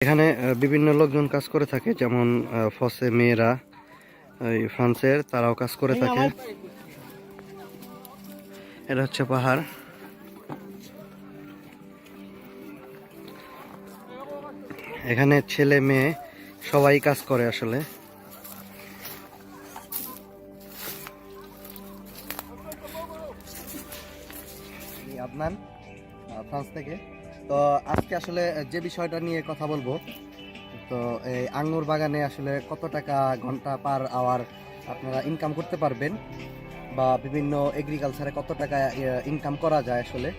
এখানে বিভিন্ন লোকজন কাজ করে থাকে, যেমন ফসে মেয়েরা, ফ্রান্সের, তারাও কাজ করে থাকে। এটা হচ্ছে পাহাড়। এখানে ছেলে মেয়ে সবাই কাজ করে আসলে। আদনান, ফ্রান্স থেকে। তো আজকে আসলে যে বিষয়টা নিয়ে কথা বলবো, তো এই আঙ্গুর বাগানে আসলে কত টাকা ঘন্টা পার আওয়ার আপনারা ইনকাম করতে পারবেন, বা বিভিন্ন এগ্রিকালচারে কত টাকা ইনকাম করা যায় আসলে।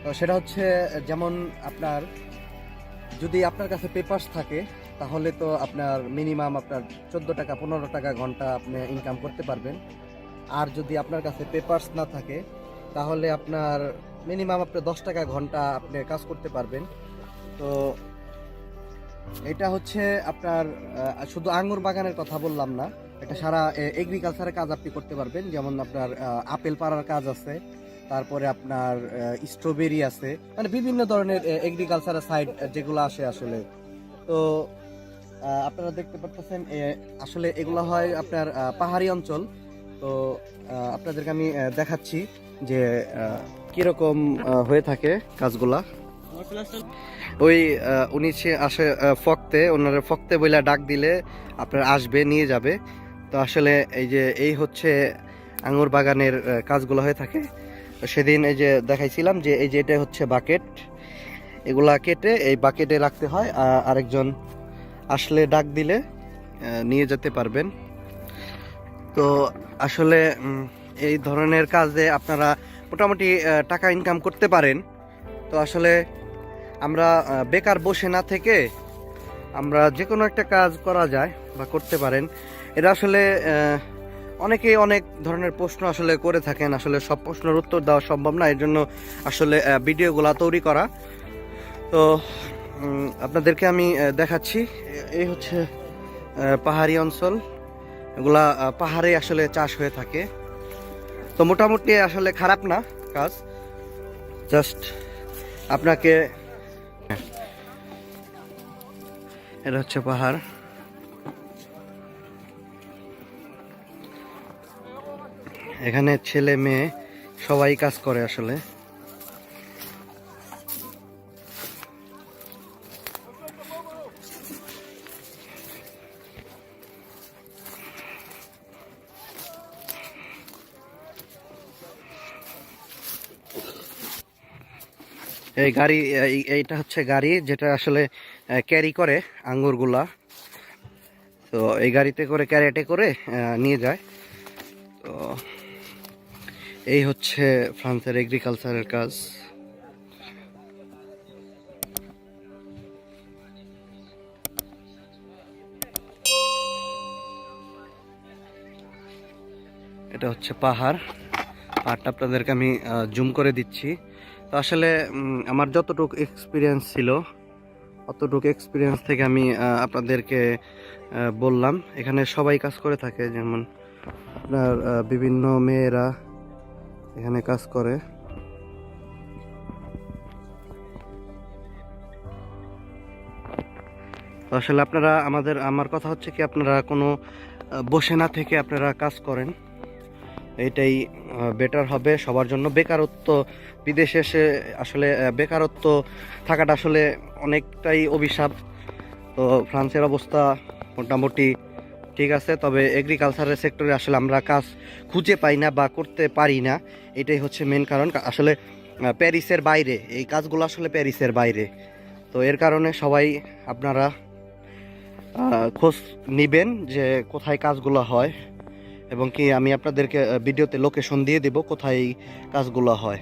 তো সেটা হচ্ছে, যেমন আপনার যদি আপনার কাছে পেপারস থাকে তাহলে তো আপনার মিনিমাম আপনার 14 টাকা 15 টাকা ঘন্টা আপনি ইনকাম করতে পারবেন। আর যদি আপনার কাছে পেপারস না থাকে তাহলে আপনার মিনিমাম আপনি 10 টাকা ঘন্টা আপনি কাজ করতে পারবেন। তো এটা হচ্ছে আপনার শুধু আঙ্গুর বাগানের কথা বললাম না, এটা সারা এগ্রিকালচারের কাজ আপনি করতে পারবেন। যেমন আপনার আপেল পাড়ার কাজ আছে, তারপরে আপনার স্ট্রবেরি আছে, মানে বিভিন্ন ধরনের এগ্রিকালচারের সাইড যেগুলো আসে আসলে। তো আপনারা দেখতে পাচ্ছেন আসলে এগুলো হয় আপনার পাহাড়ি অঞ্চল। তো আপনাদেরকে আমি দেখাচ্ছি যে কিরকম হয়ে থাকে কাজগুলা। ওই উনি আসে ফক্তে, ওনারা ফক্তে বইলা ডাক দিলে আপনার আসবে, নিয়ে যাবে। তো আসলে এই হচ্ছে আঙ্গুর বাগানের কাজগুলো হয়ে থাকে। সেদিন এই যে দেখাইছিলাম যে এটা হচ্ছে বাকেট, এগুলা কেটে এই বাকেটে রাখতে হয়, আরেকজন আসলে ডাক দিলে নিয়ে যেতে পারবেন। তো আসলে এই ধরনের কাজে আপনারা মোটামুটি টাকা ইনকাম করতে পারেন। তো আসলে আমরা বেকার বসে না থেকে আমরা যে কোনো একটা কাজ করা যায় বা করতে পারেন। এটা আসলে অনেকেই অনেক ধরনের প্রশ্ন আসলে করে থাকেন, আসলে সব প্রশ্নের উত্তর দেওয়া সম্ভব না, এর জন্য আসলে ভিডিওগুলো তৈরি করা। তো আপনাদেরকে আমি দেখাচ্ছি, এই হচ্ছে পাহাড়ি অঞ্চল, এগুলা পাহাড়ে আসলে চাষ হয়ে থাকে। তো মোটামুটি আসলে খারাপ না কাজ, জাস্ট আপনাকে, এটা হচ্ছে পাহাড়। এখানে ছেলে মেয়ে সবাই কাজ করে আসলে। এই গাড়ি, এইটা হচ্ছে গাড়ি যেটা আসলে ক্যারি করে আঙ্গুরগুলা। তো এই গাড়িতে করে ক্যারেটে করে নিয়ে যায়। তো এই হচ্ছে ফ্রান্সের এগ্রিকালচারের কাজ। এটা হচ্ছে পাহাড়টা আপনাদেরকে আমি জুম করে দিচ্ছি। তো আসলে আমার যতটুকু এক্সপিরিয়েন্স ছিল অতটুকু এক্সপিরিয়েন্স থেকে আমি আপনাদেরকে বললাম। এখানে সবাই কাজ করে থাকে, যেমন আপনার বিভিন্ন মেয়েরা এখানে কাজ করে। তো আসলে আপনারা আমার কথা হচ্ছে কি, আপনারা কোনো বসে না থেকে আপনারা কাজ করেন, এটাই বেটার হবে সবার জন্য। বেকারত্ব, বিদেশে এসে আসলে বেকারত্ব থাকাটা আসলে অনেকটাই অভিশাপ। তো ফ্রান্সের অবস্থা মোটামুটি ঠিক আছে, তবে এগ্রিকালচারের সেক্টরে আসলে আমরা কাজ খুঁজে পাই না বা করতে পারি না, এটাই হচ্ছে মেন কারণ। আসলে প্যারিসের বাইরে এই কাজগুলো, আসলে প্যারিসের বাইরে। তো এর কারণে সবাই আপনারা খোঁজ নিবেন যে কোথায় কাজগুলো হয়, এবং কি আমি আপনাদেরকে ভিডিওতে লোকেশন দিয়ে দেব কোথায় কাজগুলো হয়।